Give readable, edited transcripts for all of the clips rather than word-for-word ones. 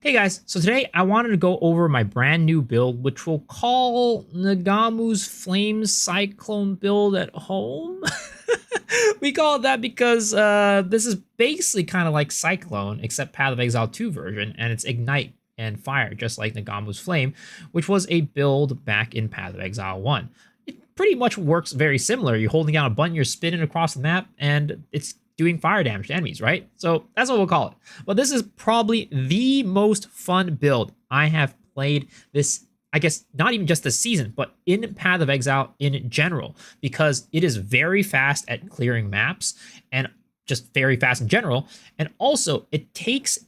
Hey guys, so today I wanted to go over my brand new build, which we'll call Nagamu's Flame Cyclone build at home. We call it that because this is basically kind of like Cyclone, except Path of Exile 2 version, and it's Ignite and Fire, just like Nagamu's Flame, which was a build back in Path of Exile 1. It pretty much works very similar. You're holding down a button, you're spinning across the map, and it's doing fire damage to enemies, right? So that's what we'll call it. But this is probably the most fun build I have played this, I guess, not even just this season, but in Path of Exile in general, because it is very fast at clearing maps and just very fast in general. And also it takes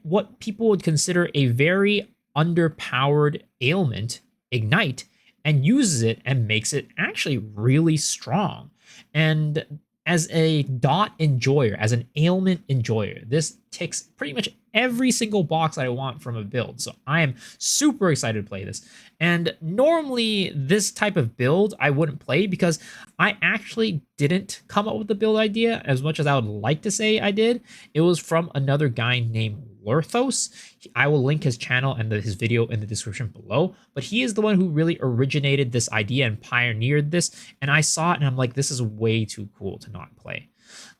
what people would consider a very underpowered ailment, Ignite, and uses it and makes it actually really strong. And as a dot enjoyer, as an ailment enjoyer, this ticks pretty much every single box that I want from a build. So I am super excited to play this. And normally this type of build I wouldn't play because I actually didn't come up with the build idea as much as I would like to say I did. It was from another guy named Lurthos. I will link his channel and his video in the description below, but he is the one who really originated this idea and pioneered this. And I saw it and I'm like, this is way too cool to not play.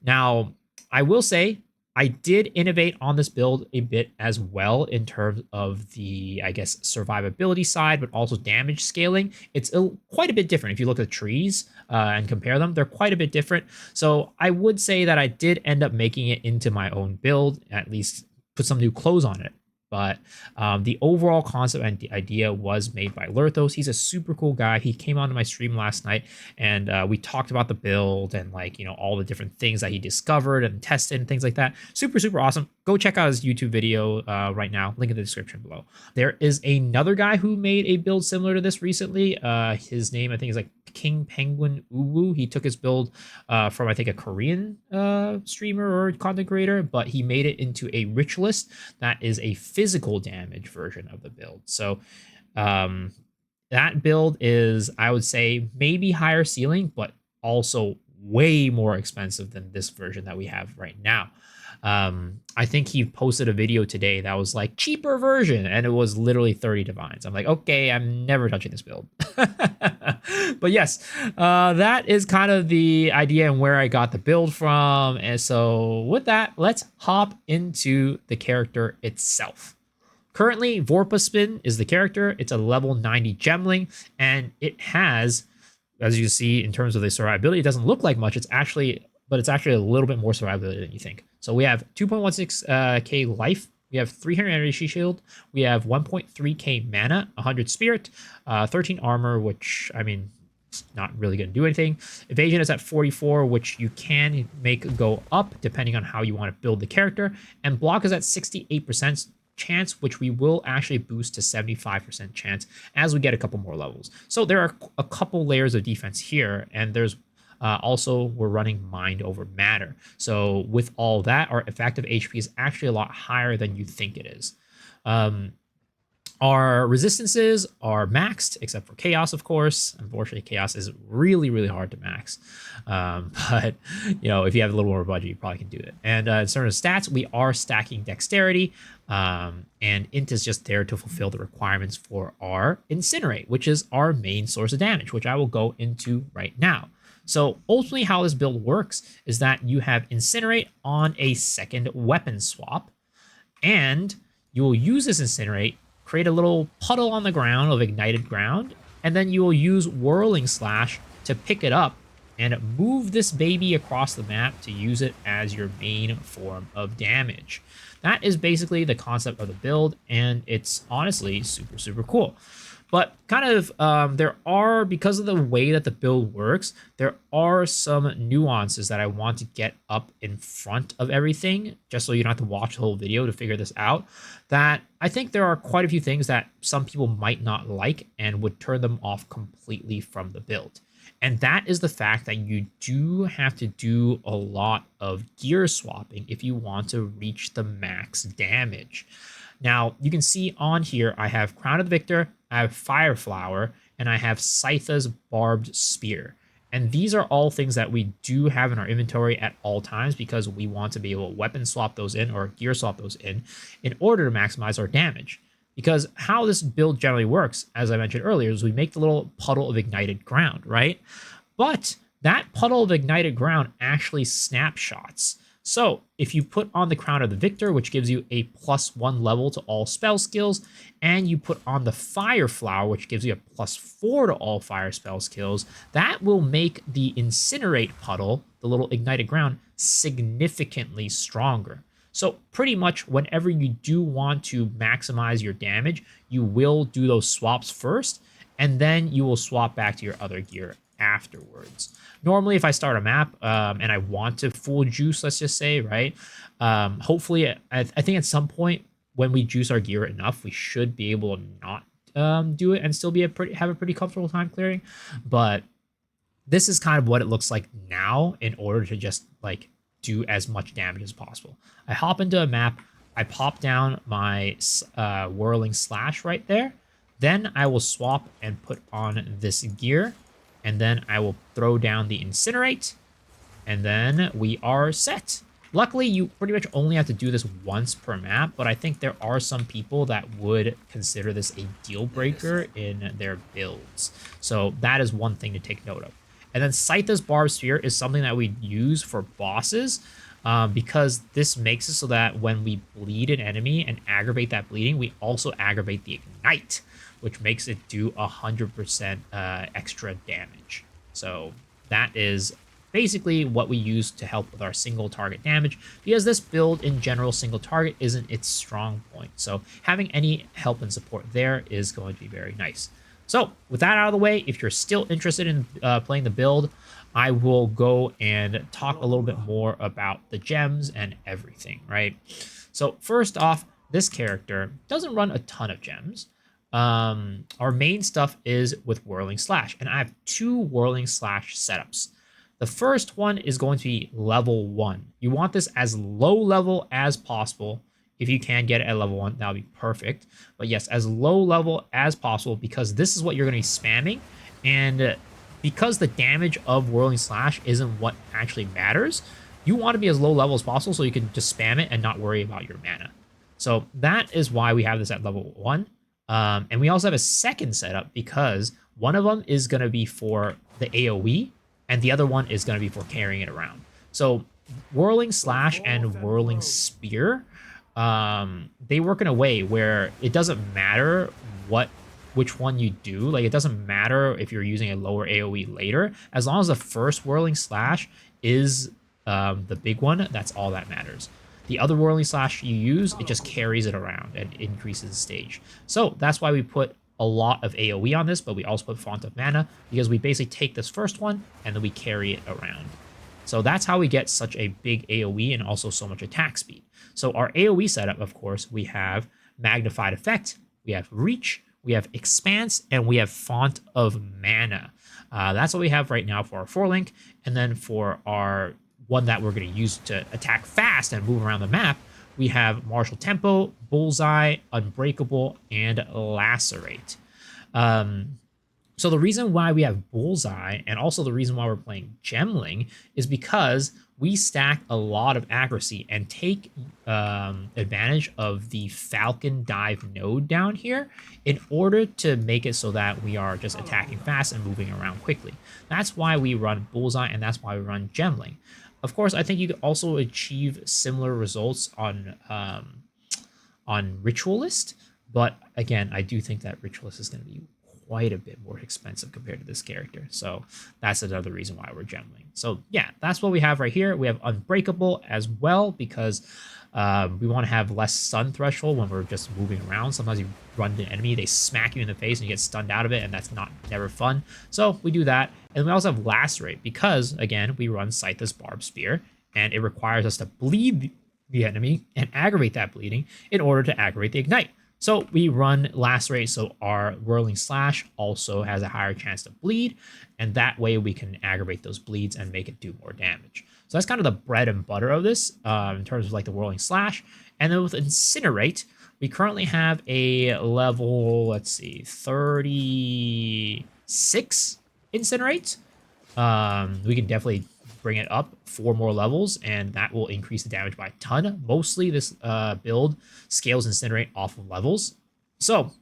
Now, I will say I did innovate on this build a bit as well in terms of the, I guess, survivability side, but also damage scaling. It's quite a bit different. If you look at the trees and compare them, they're quite a bit different. So I would say that I did end up making it into my own build, at least put some new clothes on it. But the overall concept and the idea was made by Lurthos. He's a super cool guy. He came onto my stream last night and we talked about the build and all the different things that he discovered and tested and things like that. Super, super awesome. Go check out his YouTube video right now. Link in the description below. There is another guy who made a build similar to this recently. His name, I think, is like King Penguin Uwu. He took his build from, I think, a Korean streamer or content creator, but he made it into a ritualist that is a physical damage version of the build. So that build is, I would say, maybe higher ceiling, but also way more expensive than this version that we have right now. I think he posted a video today that was like cheaper version, and it was literally 30 divines. I'm like, okay, I'm never touching this build. But yes, that is kind of the idea and where I got the build from. And so with that, let's hop into the character itself. Currently, Vorpaspin is the character. It's a level 90 Gemling, and it has, as you see in terms of the survivability, it doesn't look like much. It's actually a little bit more survivability than you think. So we have 2.16k life. We have 300 energy shield. We have 1.3k mana, 100 spirit, 13 armor, which, I mean, it's not really going to do anything. Evasion is at 44, which you can make go up depending on how you want to build the character. And block is at 68% chance, which we will actually boost to 75% chance as we get a couple more levels. So there are a couple layers of defense here, and there's also, we're running Mind over Matter. So with all that, our effective HP is actually a lot higher than you think it is. Our resistances are maxed, except for Chaos, of course. Unfortunately, Chaos is really, really hard to max. But, if you have a little more budget, you probably can do it. And in terms of stats, we are stacking Dexterity. And Int is just there to fulfill the requirements for our Incinerate, which is our main source of damage, which I will go into right now. So ultimately how this build works is that you have Incinerate on a second weapon swap, and you will use this Incinerate, create a little puddle on the ground of ignited ground, and then you will use Whirling Slash to pick it up and move this baby across the map to use it as your main form of damage. That is basically the concept of the build, and it's honestly super, super cool. But kind of, there are, because of the way that the build works, there are some nuances that I want to get up in front of everything, just so you don't have to watch the whole video to figure this out, that I think there are quite a few things that some people might not like and would turn them off completely from the build. And that is the fact that you do have to do a lot of gear swapping if you want to reach the max damage. Now, you can see on here, I have Crown of the Victor, I have Fire Flower, and I have Scytha's Barbed Spear. And these are all things that we do have in our inventory at all times because we want to be able to weapon swap those in or gear swap those in order to maximize our damage. Because how this build generally works, as I mentioned earlier, is we make the little puddle of ignited ground, right? But that puddle of ignited ground actually snapshots. So if you put on the Crown of the Victor, which gives you a +1 level to all spell skills, and you put on the Fire Flower, which gives you a +4 to all fire spell skills, that will make the Incinerate puddle, the little ignited ground, significantly stronger. So pretty much whenever you do want to maximize your damage, you will do those swaps first, and then you will swap back to your other gear afterwards. Normally, if I start a map and I want to full juice, let's just say, right? Hopefully, I think at some point when we juice our gear enough, we should be able to not do it and still be have a pretty comfortable time clearing. But this is kind of what it looks like now in order to just like do as much damage as possible. I hop into a map, I pop down my Whirling Slash right there. Then I will swap and put on this gear, and then I will throw down the Incinerate, and then we are set. Luckily, you pretty much only have to do this once per map, but I think there are some people that would consider this a deal breaker in their builds. So that is one thing to take note of. And then Scytha's Barbed Spear is something that we use for bosses because this makes it so that when we bleed an enemy and aggravate that bleeding, we also aggravate the Ignite, which makes it do 100% extra damage. So that is basically what we use to help with our single target damage, because this build in general, single target isn't its strong point. So having any help and support there is going to be very nice. So with that out of the way, if you're still interested in playing the build, I will go and talk a little bit more about the gems and everything, right? So first off, this character doesn't run a ton of gems. Our main stuff is with Whirling Slash, and I have 2 Whirling Slash setups. The first one is going to be level 1. You want this as low level as possible. If you can get it at level 1, that would be perfect. But yes, as low level as possible, because this is what you're going to be spamming. And because the damage of Whirling Slash isn't what actually matters, you want to be as low level as possible so you can just spam it and not worry about your mana. So that is why we have this at level 1. And we also have a second setup because one of them is going to be for the AoE, and the other one is going to be for carrying it around. So Whirling Slash and Whirling Spear, they work in a way where it doesn't matter which one you do. Like, it doesn't matter if you're using a lower AoE later. As long as the first Whirling Slash is the big one, that's all that matters. The other Whirling Slash you use, it just carries it around and increases the stage. So that's why we put a lot of AoE on this, but we also put Font of Mana, because we basically take this first one and then we carry it around. So that's how we get such a big AoE and also so much attack speed. So our AoE setup, of course, we have Magnified Effect, we have Reach, we have Expanse, and we have Font of Mana. That's what we have right now for our 4-link. And then for our one that we're going to use to attack fast and move around the map, we have Martial Tempo, Bullseye, Unbreakable, and Lacerate. So the reason why we have Bullseye, and also the reason why we're playing Gemling, is because we stack a lot of accuracy and take advantage of the Falcon Dive node down here in order to make it so that we are just attacking fast and moving around quickly. That's why we run Bullseye, and that's why we run Gemling. Of course, I think you could also achieve similar results on Ritualist, but again, I do think that Ritualist is going to be quite a bit more expensive compared to this character. So that's another reason why we're Gemling. So yeah, that's what we have right here. We have Unbreakable as well, because we want to have less stun threshold when we're just moving around. Sometimes you run into an enemy, they smack you in the face and you get stunned out of it, and that's never fun. So we do that. And we also have Lacerate, because again, we run Scytha's Barbed Spear, and it requires us to bleed the enemy and aggravate that bleeding in order to aggravate the Ignite. So we run Lacerate, so our Whirling Slash also has a higher chance to bleed, and that way we can aggravate those bleeds and make it do more damage. So that's kind of the bread and butter of this in terms of like the Whirling Slash. And then with Incinerate, we currently have a level, let's see, 36 Incinerate. We can definitely bring it up 4 more levels, and that will increase the damage by a ton. Mostly this build scales Incinerate off of levels. So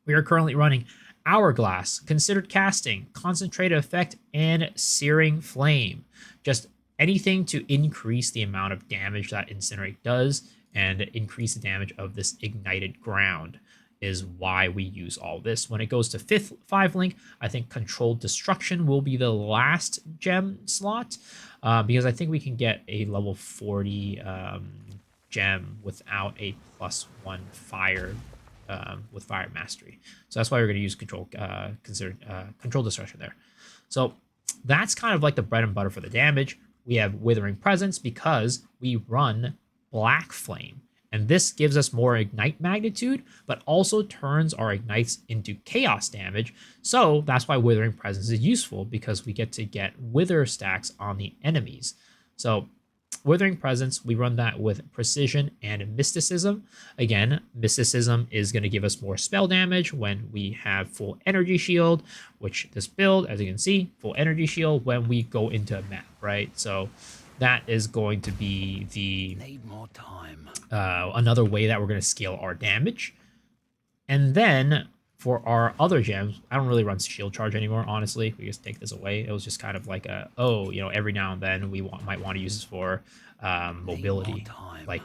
we are currently running Hourglass, Considered Casting, Concentrated Effect, and Searing Flame. Just anything to increase the amount of damage that Incinerate does and increase the damage of this ignited ground is why we use all this. When it goes to 5th link, I think Controlled Destruction will be the last gem slot, because I think we can get a level 40 gem without a +1 fire with fire mastery. So that's why we're going to use Controlled Destruction there. So that's kind of like the bread and butter for the damage. We have Withering Presence because we run Black Flame. And this gives us more ignite magnitude, but also turns our ignites into chaos damage. So that's why Withering Presence is useful, because we get to get wither stacks on the enemies. So Withering Presence, we run that with Precision and Mysticism. Again, Mysticism is going to give us more spell damage when we have full energy shield, which this build, as you can see, full energy shield when we go into a map, right? So that is going to be the Need more time. Another way that we're going to scale our damage. And then for our other gems, I don't really run shield charge anymore, honestly. We just take this away. It was just kind of like a, oh, you know, every now and then we might want to use this for mobility. Like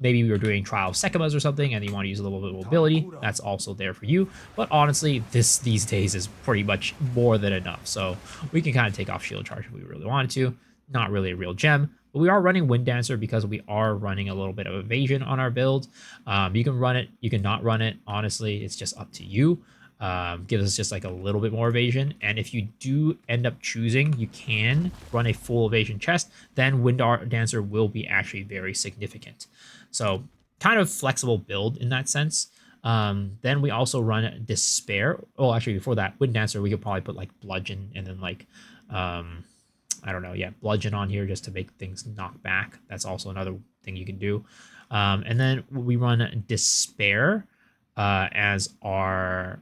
maybe we were doing Trial of Sekimas or something and you want to use a little bit of mobility. That's also there for you. But honestly, this these days is pretty much more than enough. So we can kind of take off shield charge if we really wanted to. Not really a real gem, but we are running Wind Dancer because we are running a little bit of evasion on our build. You can run it, you can not run it. Honestly, it's just up to you. Gives us just like a little bit more evasion. And if you do end up choosing, you can run a full evasion chest, then Wind Dancer will be actually very significant. So kind of flexible build in that sense. Then we also run Despair. Oh, actually before that, Wind Dancer, we could probably put like Bludgeon and then like, I don't know, yeah, Bludgeon on here just to make things knock back. That's also another thing you can do. And then we run Despair as our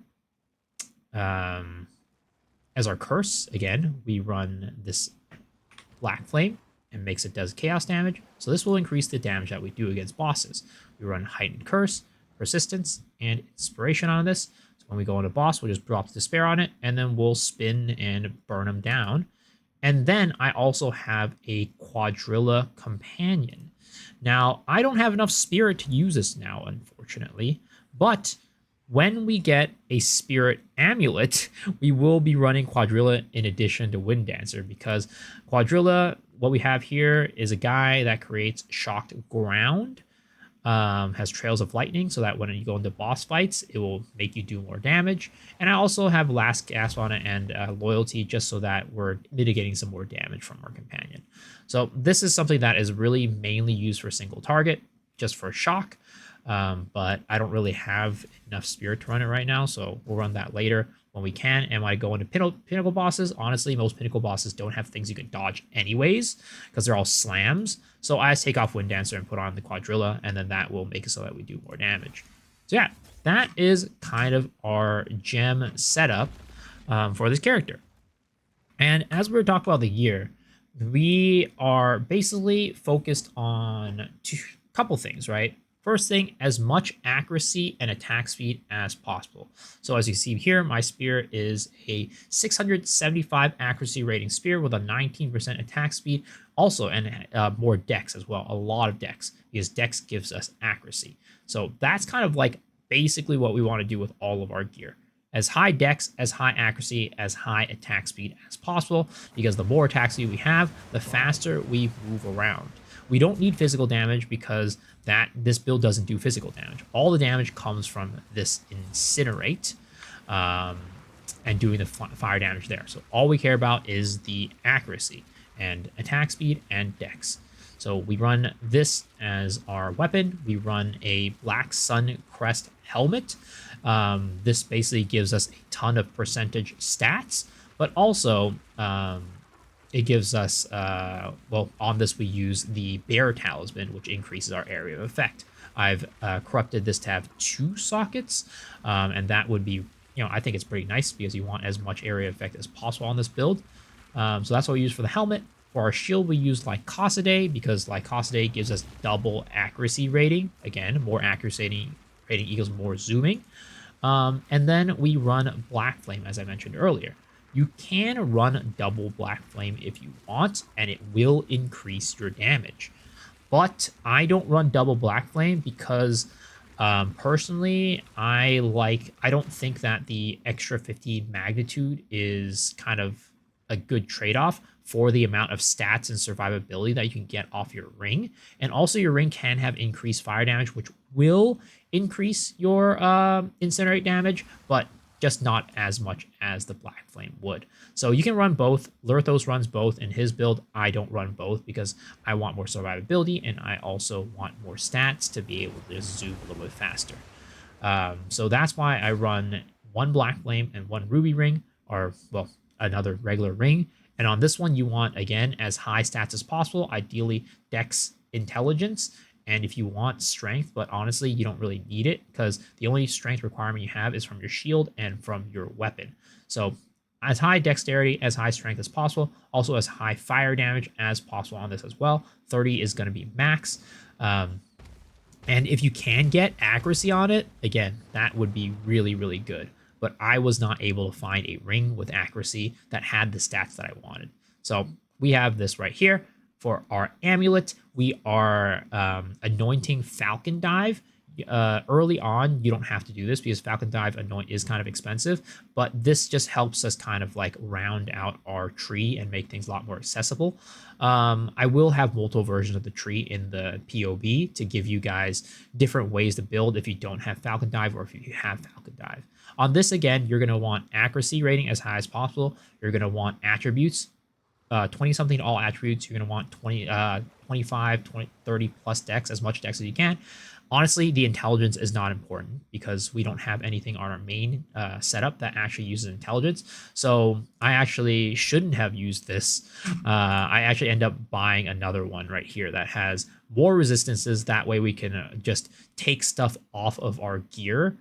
curse. Again, we run this Black Flame and makes it does chaos damage. So this will increase the damage that we do against bosses. We run Heightened Curse, Persistence, and Inspiration on this. So when we go into boss, we'll just drop Despair on it, and then we'll spin and burn them down. And then I also have a Quadrilla Companion. Now, I don't have enough Spirit to use this now, unfortunately. But when we get a Spirit Amulet, we will be running Quadrilla in addition to Wind Dancer. Because Quadrilla, what we have here is a guy that creates Shocked Ground. Has Trails of Lightning, so that when you go into boss fights, it will make you do more damage. And I also have Last Gasp on it and Loyalty, just so that we're mitigating some more damage from our companion. So this is something that is really mainly used for single target, just for shock. But I don't really have enough Spirit to run it right now, so we'll run that later when we can. And when I go into pinnacle bosses, honestly, most pinnacle bosses don't have things you can dodge anyways, because they're all slams. So I just take off Wind Dancer and put on the Quadrilla, and then that will make it so that we do more damage. So yeah, that is kind of our gem setup for this character. And as we were talking about the year, we are basically focused on a couple things, right? First thing, as much accuracy and attack speed as possible. So as you see here, my spear is a 675 accuracy rating spear with a 19% attack speed. Also, and more dex as well, a lot of dex, because dex gives us accuracy. So that's kind of like basically what we want to do with all of our gear. As high dex, as high accuracy, as high attack speed as possible, because the more attack speed we have, the faster we move around. We don't need physical damage because this build doesn't do physical damage. All the damage comes from this Incinerate and doing the fire damage there. So all we care about is the accuracy and attack speed and dex. So we run this as our weapon. We run a Black Sun Crest helmet. This basically gives us a ton of percentage stats, but also it gives us, well, on this we use the Bear Talisman, which increases our area of effect. I've corrupted this to have 2 sockets, and that would be, you know, I think it's pretty nice because you want as much area effect as possible on this build. So that's what we use for the helmet. For our shield, we use Lycosidae because Lycosidae gives us double accuracy rating. Again, more accuracy rating equals more zooming. And then we run Black Flame, as I mentioned earlier. You can run double Black Flame if you want, and it will increase your damage. But I don't run double Black Flame because personally, I don't think that the extra 50 magnitude is kind of a good trade-off for the amount of stats and survivability that you can get off your ring. And also your ring can have increased fire damage, which will increase your incinerate damage, but just not as much as the Black Flame would. So you can run both. Lurthos runs both in his build. I don't run both because I want more survivability and I also want more stats to be able to zoom a little bit faster. So that's why I run one Black Flame and one Ruby ring, or, well, another regular ring. And on this one, you want, again, as high stats as possible, ideally Dex Intelligence. And if you want strength, but honestly, you don't really need it because the only strength requirement you have is from your shield and from your weapon. So as high dexterity, as high strength as possible, also as high fire damage as possible on this as well. 30 is going to be max. And if you can get accuracy on it, again, that would be really, really good. But I was not able to find a ring with accuracy that had the stats that I wanted. So we have this right here. For our amulet, we are anointing Falcon Dive. Early on, you don't have to do this because Falcon Dive anoint is kind of expensive, but this just helps us kind of round out our tree and make things a lot more accessible. I will have multiple versions of the tree in the POE to give you guys different ways to build if you don't have Falcon Dive or if you have Falcon Dive. On this, again, you're going to want accuracy rating as high as possible. You're going to want attributes. 20 something all attributes. You're going to want 25, 20, 30 plus dex, as much dex as you can. Honestly, the intelligence is not important because we don't have anything on our main setup that actually uses intelligence. So I actually shouldn't have used this. I actually end up buying another one right here that has more resistances. That way we can just take stuff off of our gear,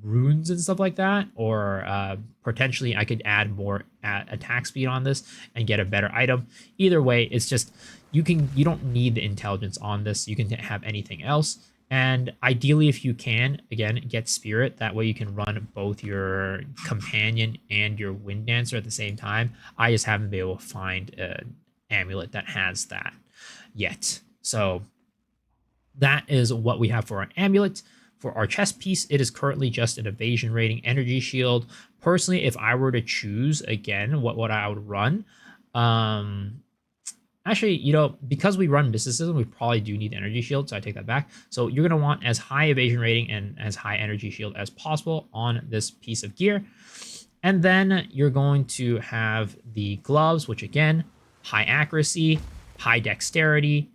runes and stuff like that, or potentially I could add more attack speed on this and get a better item. Either way, it's just you don't need the intelligence on this. You can have anything else, and ideally, if you can, again, get spirit. That way you can run both your companion and your wind dancer at the same time. I just haven't been able to find an amulet that has that yet. So that is what we have for our amulet. For our chest piece, it is currently just an evasion rating energy shield. Personally, if I were to choose again what I would run, actually, because we run mysticism, we probably do need energy shield, so I take that back. So you're going to want as high evasion rating and as high energy shield as possible on this piece of gear. And then you're going to have the gloves, which again, high accuracy, high dexterity,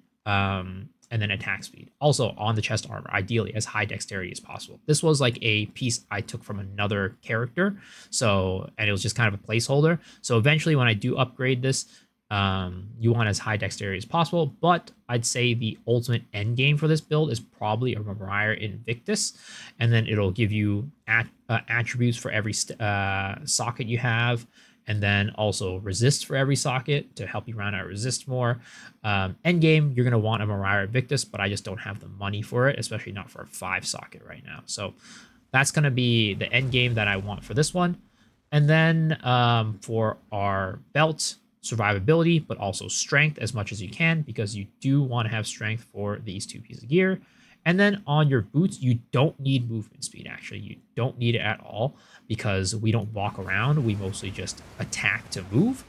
and then attack speed. Also on the chest armor, ideally as high dexterity as possible. This was like a piece I took from another character, and it was just kind of a placeholder. So eventually when I do upgrade this, you want as high dexterity as possible, but I'd say the ultimate end game for this build is probably a Mariah Invictus, and then it'll give you attributes for every socket you have, and then also resist for every socket to help you round out resist more. End game, you're going to want a Mariah Invictus, but I just don't have the money for it, especially not for a 5 socket right now. So that's going to be the end game that I want for this one. And then for our belt, survivability, but also strength as much as you can, because you do want to have strength for these two pieces of gear. And then on your boots, you don't need movement speed, actually. You don't need it at all because we don't walk around. We mostly just attack to move.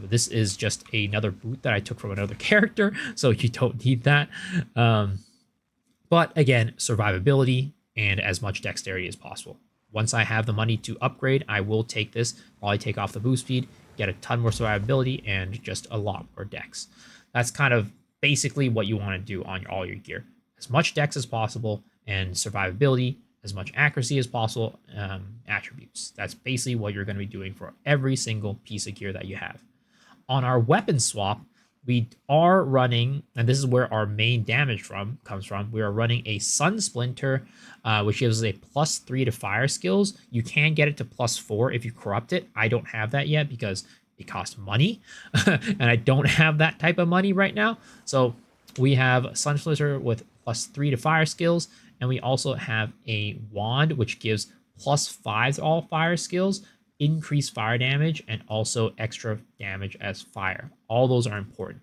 This is just another boot that I took from another character, so you don't need that. But again, survivability and as much dexterity as possible. Once I have the money to upgrade, I will take this, probably take off the boost speed, get a ton more survivability, and just a lot more dex. That's kind of basically what you want to do on all your gear. As much dex as possible and survivability, as much accuracy as possible, attributes. That's basically what you're going to be doing for every single piece of gear that you have. On our weapon swap, we are running, and this is where our main damage comes from. We are running a Sun Splinter, which gives us a +3 to fire skills. You can get it to +4 if you corrupt it. I don't have that yet because it costs money, and I don't have that type of money right now. So we have Sun Splinter with +3 to fire skills, and we also have a wand which gives +5 to all fire skills, increased fire damage, and also extra damage as fire. All those are important.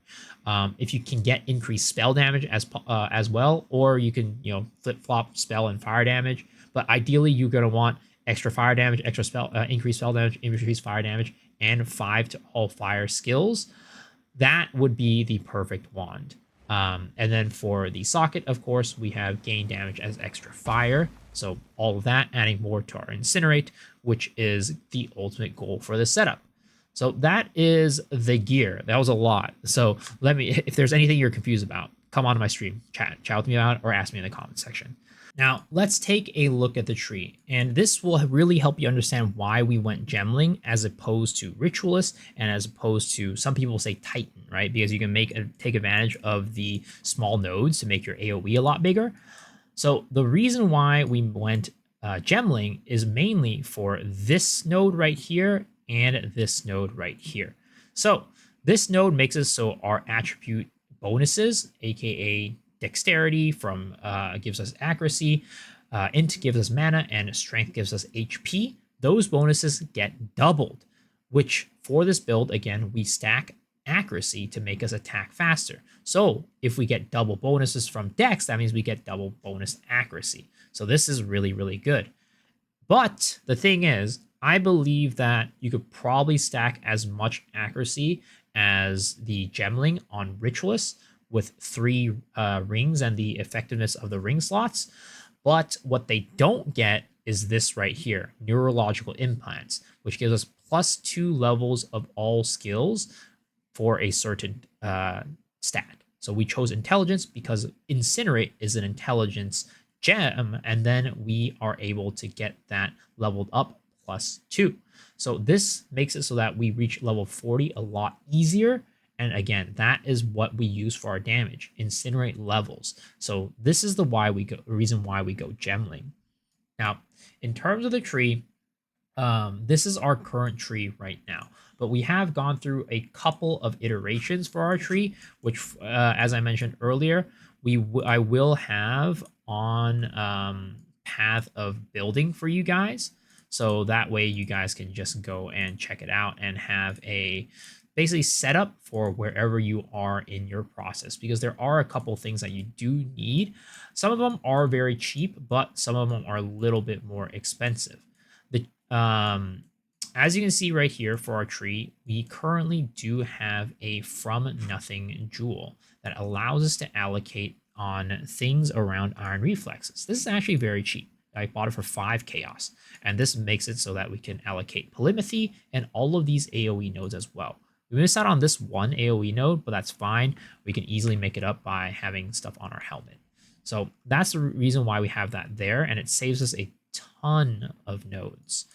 If you can get increased spell damage as well, or you can flip flop spell and fire damage, but ideally you're gonna want extra fire damage, extra spell, increased spell damage, increased fire damage, and 5 to all fire skills. That would be the perfect wand. And then for the socket, of course, we have gain damage as extra fire. So all of that adding more to our incinerate, which is the ultimate goal for this setup. So that is the gear. That was a lot. So if there's anything you're confused about, come on to my stream, chat with me about it, or ask me in the comment section. Now, let's take a look at the tree, and this will really help you understand why we went Gemling as opposed to Ritualist and as opposed to, some people say Titan, right? Because you can take advantage of the small nodes to make your AoE a lot bigger. So the reason why we went Gemling is mainly for this node right here and this node right here. So this node makes it so our attribute bonuses, aka dexterity from gives us accuracy, int gives us mana, and strength gives us HP. Those bonuses get doubled, which for this build, again, we stack accuracy to make us attack faster. So if we get double bonuses from dex, that means we get double bonus accuracy. So this is really, really good. But the thing is, I believe that you could probably stack as much accuracy as the Gemling on Ritualist with 3 rings and the effectiveness of the ring slots. But what they don't get is this right here, neurological implants, which gives us +2 levels of all skills for a certain stat. So we chose intelligence because incinerate is an intelligence gem, and then we are able to get that leveled up +2. So this makes it so that we reach level 40 a lot easier. And again, that is what we use for our damage, incinerate levels. So this is the reason why we go Gemling. Now, in terms of the tree, this is our current tree right now, but we have gone through a couple of iterations for our tree, which, as I mentioned earlier, I will have on Path of Building for you guys. So that way you guys can just go and check it out and have a basically set up for wherever you are in your process, because there are a couple things that you do need. Some of them are very cheap, but some of them are a little bit more expensive. As you can see right here for our tree, we currently do have a From Nothing jewel that allows us to allocate on things around Iron Reflexes. This is actually very cheap. I bought it for 5 chaos, and this makes it so that we can allocate Polymathy and all of these AoE nodes as well. We missed out on this one AoE node, but that's fine. We can easily make it up by having stuff on our helmet. So that's the reason why we have that there, and it saves us a ton of nodes.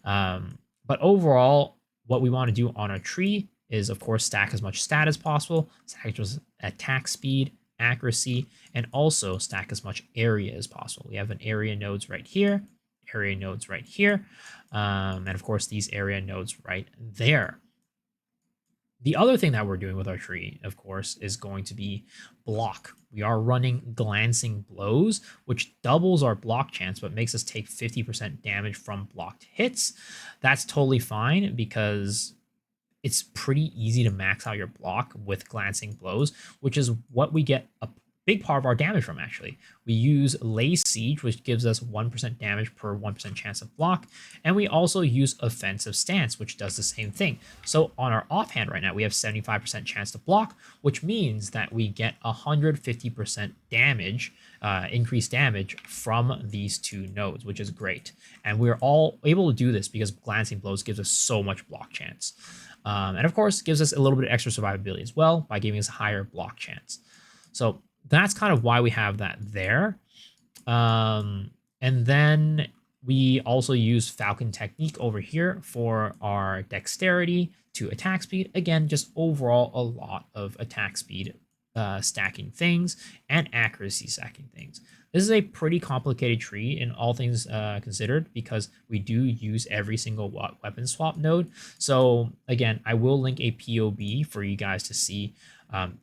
But overall, what we want to do on our tree is, of course, stack as much stat as possible, stack as attack speed, accuracy, and also stack as much area as possible. We have an area nodes right here, area nodes right here, and of course, these area nodes right there. The other thing that we're doing with our tree, of course, is going to be block. We are running Glancing Blows, which doubles our block chance, but makes us take 50% damage from blocked hits. That's totally fine because it's pretty easy to max out your block with Glancing Blows, which is what we get a big part of our damage from, actually. We use Lay Siege, which gives us 1% damage per 1% chance of block, and we also use Offensive Stance, which does the same thing. So on our offhand right now, we have 75% chance to block, which means that we get 150% damage, increased damage from these 2 nodes, which is great. And we're all able to do this because Glancing Blows gives us so much block chance. And of course, gives us a little bit of extra survivability as well by giving us a higher block chance. So that's kind of why we have that there. And then we also use Falcon Technique over here for our dexterity to attack speed. Again, just overall a lot of attack speed stacking things and accuracy stacking things. This is a pretty complicated tree in all things considered, because we do use every single weapon swap node. So again, I will link a POE for you guys to see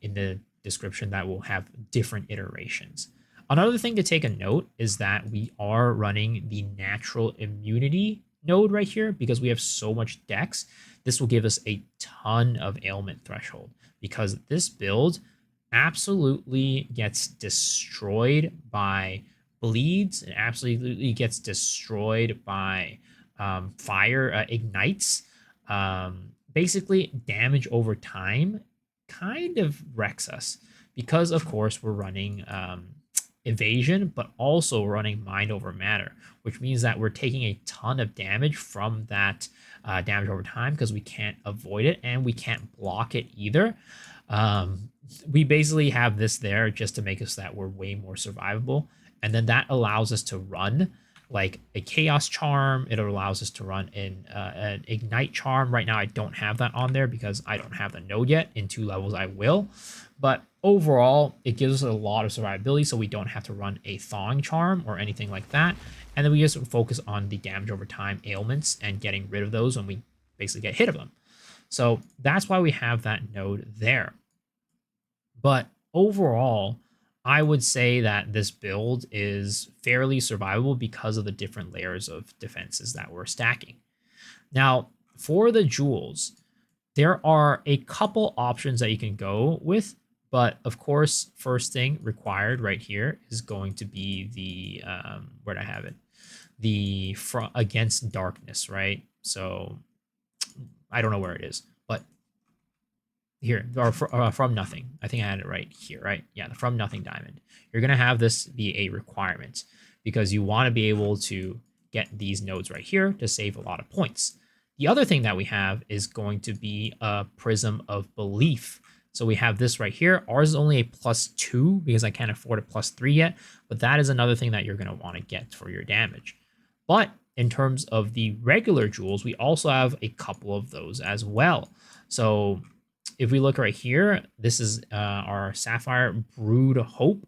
in the description that will have different iterations. Another thing to take a note is that we are running the natural immunity node right here because we have so much dex. This will give us a ton of ailment threshold, because this build absolutely gets destroyed by bleeds and absolutely gets destroyed by fire ignites. Basically, damage over time kind of wrecks us because, of course, we're running evasion, but also running mind over matter, which means that we're taking a ton of damage from that damage over time because we can't avoid it and we can't block it either. We basically have this there just to make us that we're way more survivable, and then that allows us to run like a chaos charm. It allows us to run in an ignite charm. Right now I don't have that on there because I don't have the node yet. In 2 levels I will, but overall it gives us a lot of survivability, so we don't have to run a thawing charm or anything like that, and then we just focus on the damage over time ailments and getting rid of those when we basically get hit of them. So that's why we have that node there. But overall, I would say that this build is fairly survivable because of the different layers of defenses that we're stacking. Now, for the jewels, there are a couple options that you can go with, but of course, first thing required right here is going to be the, where'd I have it? The against darkness, right? So I don't know where it is, but here, or from nothing. I think I had it right here, right? Yeah, the from nothing diamond. You're going to have this be a requirement because you want to be able to get these nodes right here to save a lot of points. The other thing that we have is going to be a prism of belief. So we have this right here. Ours is only a +2 because I can't afford a +3 yet, but that is another thing that you're going to want to get for your damage. But in terms of the regular jewels, we also have a couple of those as well. So if we look right here, this is our Sapphire Brood Hope.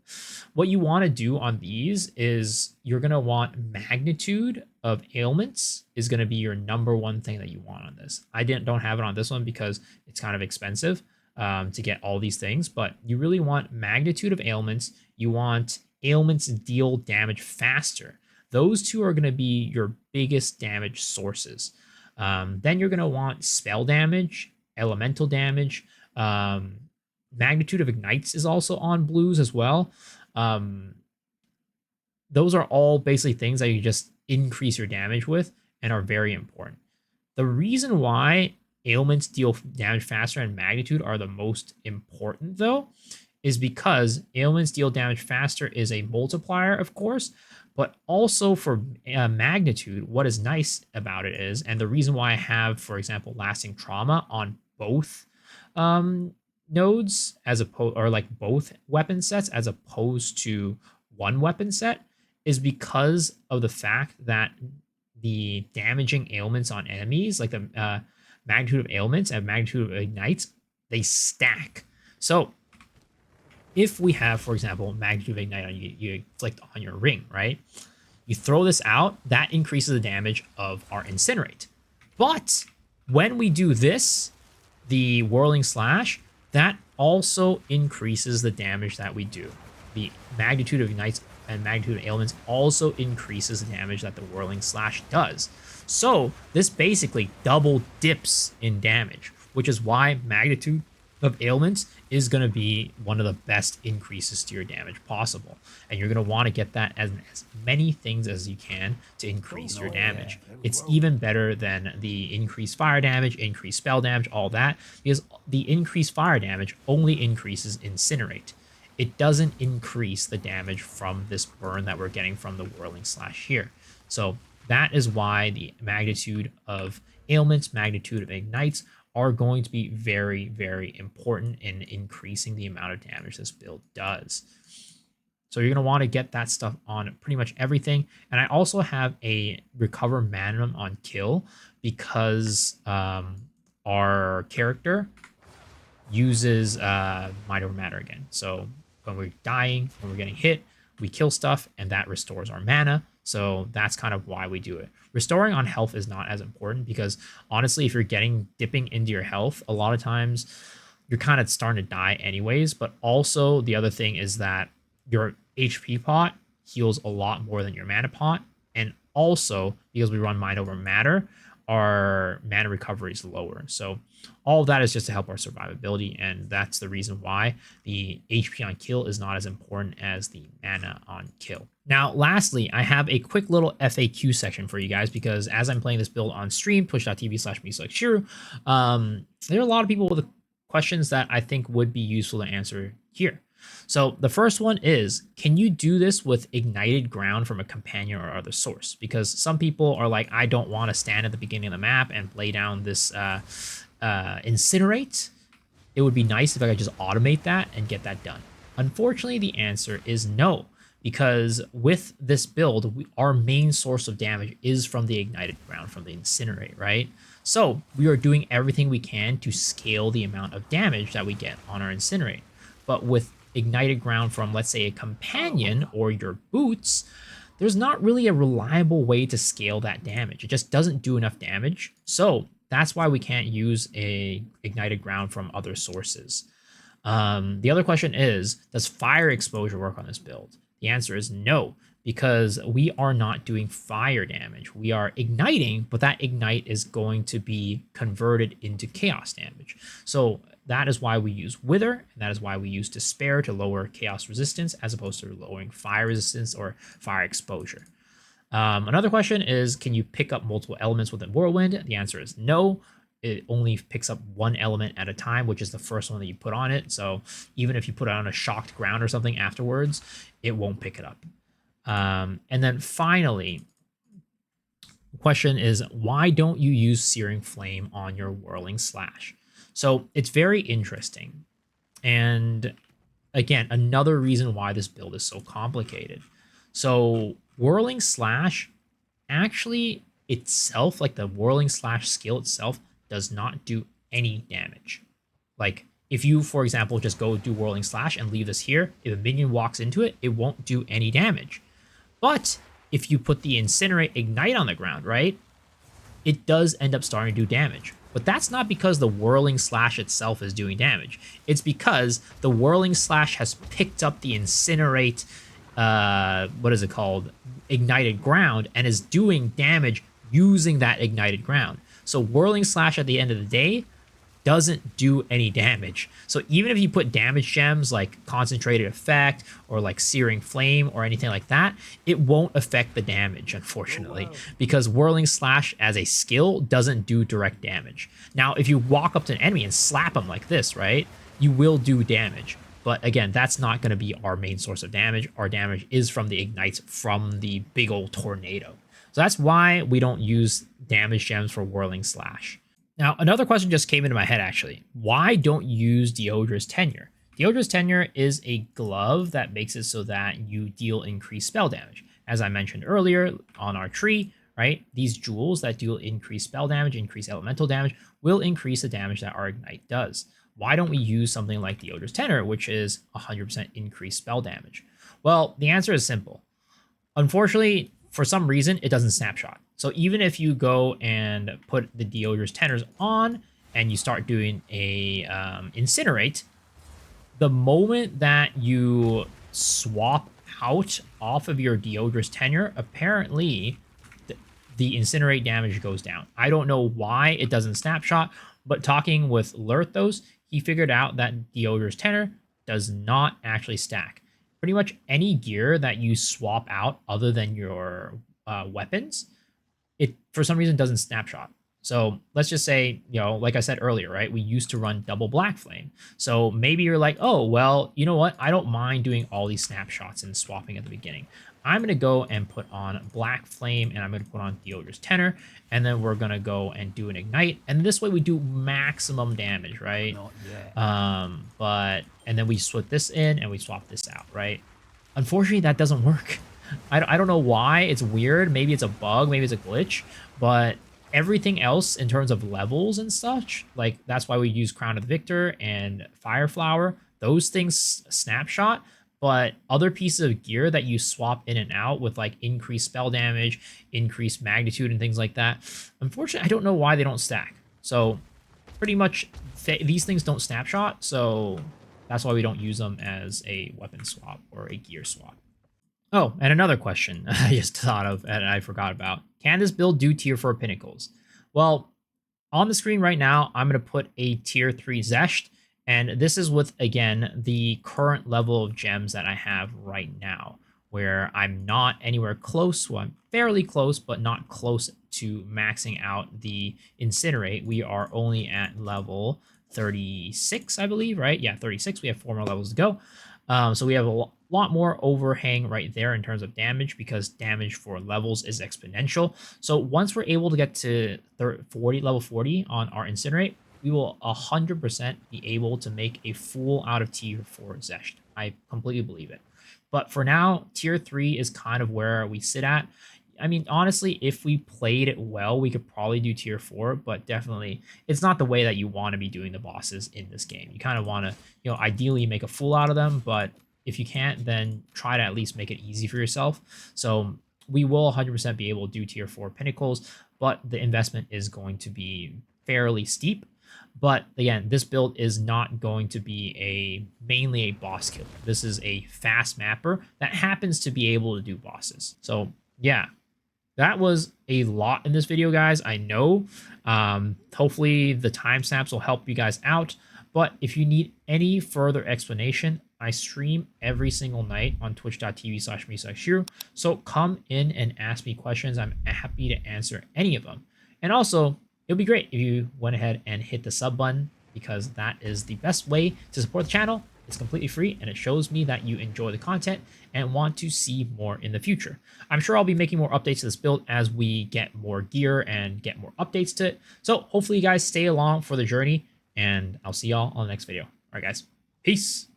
What you want to do on these is you're going to want magnitude of ailments is going to be your #1 thing that you want on this. I don't have it on this one because it's kind of expensive to get all these things, but you really want magnitude of ailments. You want ailments deal damage faster. Those two are going to be your biggest damage sources. Then you're going to want spell damage, elemental damage. Magnitude of ignites is also on blues as well. Those are all basically things that you just increase your damage with and are very important. The reason why ailments deal damage faster and magnitude are the most important, though, is because ailments deal damage faster is a multiplier, of course, but also for magnitude, what is nice about it is, and the reason why I have, for example, lasting trauma on both nodes as opposed, or like both weapon sets as opposed to one weapon set, is because of the fact that the damaging ailments on enemies, like the magnitude of ailments and magnitude of ignites, they stack. So if we have, for example, magnitude of ignite on you inflict on your ring, right? You throw this out, that increases the damage of our incinerate. But when we do this, the whirling slash, that also increases the damage that we do. The magnitude of ignites and magnitude of ailments also increases the damage that the whirling slash does. So this basically double dips in damage, which is why magnitude of ailments is going to be one of the best increases to your damage possible. And you're going to want to get that as many things as you can to increase your damage. It's even better than the increased fire damage, increased spell damage, all that, because the increased fire damage only increases incinerate. It doesn't increase the damage from this burn that we're getting from the whirling slash here. So that is why the magnitude of ailments, magnitude of ignites are going to be very, very important in increasing the amount of damage this build does. So you're going to want to get that stuff on pretty much everything. And I also have a recover manum on kill because our character uses mind over matter again. So when we're dying, when we're getting hit, we kill stuff, and that restores our mana. So that's kind of why we do it. Restoring on health is not as important because honestly, if you're dipping into your health, a lot of times you're kind of starting to die anyways. But also the other thing is that your HP pot heals a lot more than your mana pot. And also because we run mind over matter, our mana recovery is lower. So all of that is just to help our survivability, and that's the reason why the HP on kill is not as important as the mana on kill. Now, lastly, I have a quick little FAQ section for you guys because as I'm playing this build on stream, twitch.tv/me/Shiru, there are a lot of people with questions that I think would be useful to answer here. So the first one is, can you do this with ignited ground from a companion or other source? Because some people are like, I don't want to stand at the beginning of the map and lay down this incinerate. It would be nice if I could just automate that and get that done. Unfortunately, the answer is no, because with this build, our main source of damage is from the ignited ground, from the incinerate, right? So we are doing everything we can to scale the amount of damage that we get on our incinerate. But with ignited ground from, let's say, a companion or your boots, there's not really a reliable way to scale that damage. It just doesn't do enough damage. So that's why we can't use a ignited ground from other sources. The other question is, does fire exposure work on this build? The answer is no, because we are not doing fire damage. We are igniting, but that ignite is going to be converted into chaos damage. So that is why we use Wither, and that is why we use Despair to lower chaos resistance as opposed to lowering fire resistance or fire exposure. Another question is, can you pick up multiple elements within Whirlwind? The answer is no. It only picks up one element at a time, which is the first one that you put on it. So even if you put it on a shocked ground or something afterwards, it won't pick it up. And then finally, the question is, why don't you use Searing Flame on your Whirling Slash? So it's very interesting. And again, another reason why this build is so complicated. So Whirling Slash actually itself, like the Whirling Slash skill itself, does not do any damage. Like if you, for example, just go do Whirling Slash and leave this here, if a minion walks into it, it won't do any damage. But if you put the Incinerate Ignite on the ground, right, it does end up starting to do damage. But that's not because the Whirling Slash itself is doing damage. It's because the Whirling Slash has picked up the Incinerate, what is it called, Ignited Ground, and is doing damage using that Ignited Ground. So Whirling Slash at the end of the day doesn't do any damage. So even if you put damage gems like Concentrated Effect or like Searing Flame or anything like that, it won't affect the damage, unfortunately, because Whirling Slash as a skill doesn't do direct damage. Now, if you walk up to an enemy and slap them like this, right, you will do damage. But again, that's not going to be our main source of damage. Our damage is from the ignites from the big old tornado. So that's why we don't use damage gems for Whirling Slash. Now, another question just came into my head, actually. Why don't you use Deodra's Tenure? Deodra's Tenure is a glove that makes it so that you deal increased spell damage. As I mentioned earlier on our tree, right, these jewels that deal increased spell damage, increased elemental damage, will increase the damage that our Ignite does. Why don't we use something like Deodra's Tenure, which is 100% increased spell damage? Well, the answer is simple. Unfortunately, for some reason, it doesn't snapshot. So even if you go and put the Deodra's Tenors on and you start doing a Incinerate, the moment that you swap out off of your Deodra's Tenure, apparently the Incinerate damage goes down. I don't know why it doesn't snapshot, but talking with Lerthos, he figured out that Deodra's Tenor does not actually stack. Pretty much any gear that you swap out other than your weapons, it for some reason doesn't snapshot. So let's just say, you know, like I said earlier, right, we used to run double Black Flame. So maybe you're like, oh, well, you know what? I don't mind doing all these snapshots and swapping at the beginning. I'm going to go and put on Black Flame, and I'm going to put on Deodra's Tenor, and then we're going to go and do an Ignite. And this way we do maximum damage, right? Not yet. And then we split this in and we swap this out, right? Unfortunately, that doesn't work. I don't know why. It's weird. Maybe it's a bug. Maybe it's a glitch. But everything else in terms of levels and such, like that's why we use Crown of the Victor and Fire Flower. Those things snapshot, but other pieces of gear that you swap in and out with like increased spell damage, increased magnitude, and things like that, unfortunately, I don't know why they don't stack. So pretty much these things don't snapshot, so that's why we don't use them as a weapon swap or a gear swap. Oh, and another question I just thought of and I forgot about. Can this build do tier 4 pinnacles? Well, on the screen right now, I'm going to put a tier 3 Zesht, and this is with, again, the current level of gems that I have right now, where I'm not anywhere close. Well, I'm fairly close, but not close to maxing out the Incinerate. We are only at level 36, I believe, right? Yeah, 36. We have 4 more levels to go. So we have a lot more overhang right there in terms of damage, because damage for levels is exponential. So once we're able to get to level 40 on our Incinerate, we will 100% be able to make a full out of tier 4 Zesht. I completely believe it. But for now, tier 3 is kind of where we sit at. I mean, honestly, if we played it well, we could probably do tier 4, but definitely it's not the way that you want to be doing the bosses in this game. You kind of want to, ideally make a fool out of them, but if you can't, then try to at least make it easy for yourself. So we will 100% be able to do tier 4 pinnacles, but the investment is going to be fairly steep. But again, this build is not going to be mainly a boss killer. This is a fast mapper that happens to be able to do bosses. So yeah, that was a lot in this video, guys. I know. Hopefully the timestamps will help you guys out. But if you need any further explanation, I stream every single night on twitch.tv/me/Shiru. So come in and ask me questions. I'm happy to answer any of them. And also, it'll be great if you went ahead and hit the sub button, because that is the best way to support the channel. It's completely free, and it shows me that you enjoy the content and want to see more in the future. I'm sure I'll be making more updates to this build as we get more gear and get more updates to it. So hopefully you guys stay along for the journey, and I'll see y'all on the next video. All right, guys. Peace.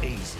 Easy.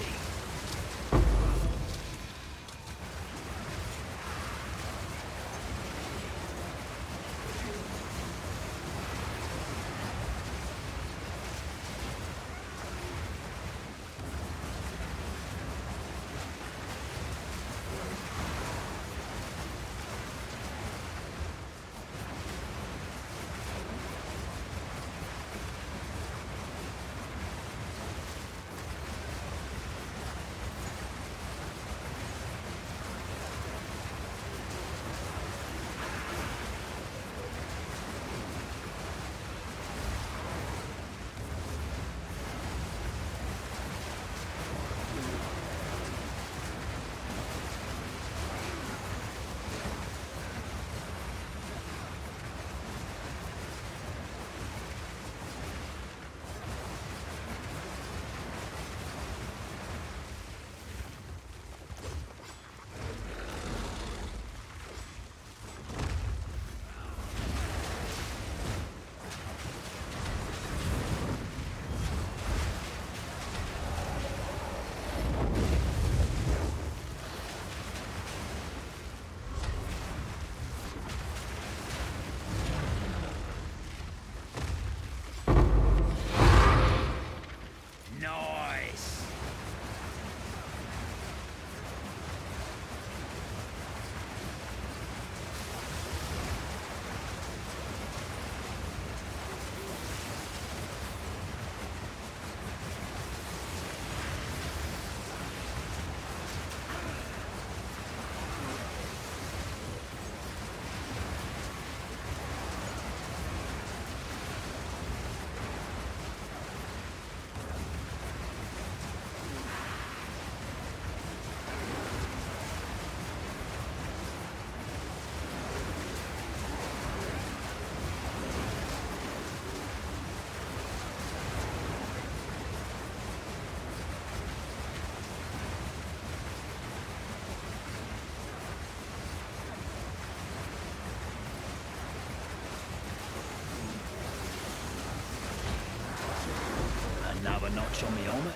notch on my helmet.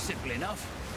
Simple enough.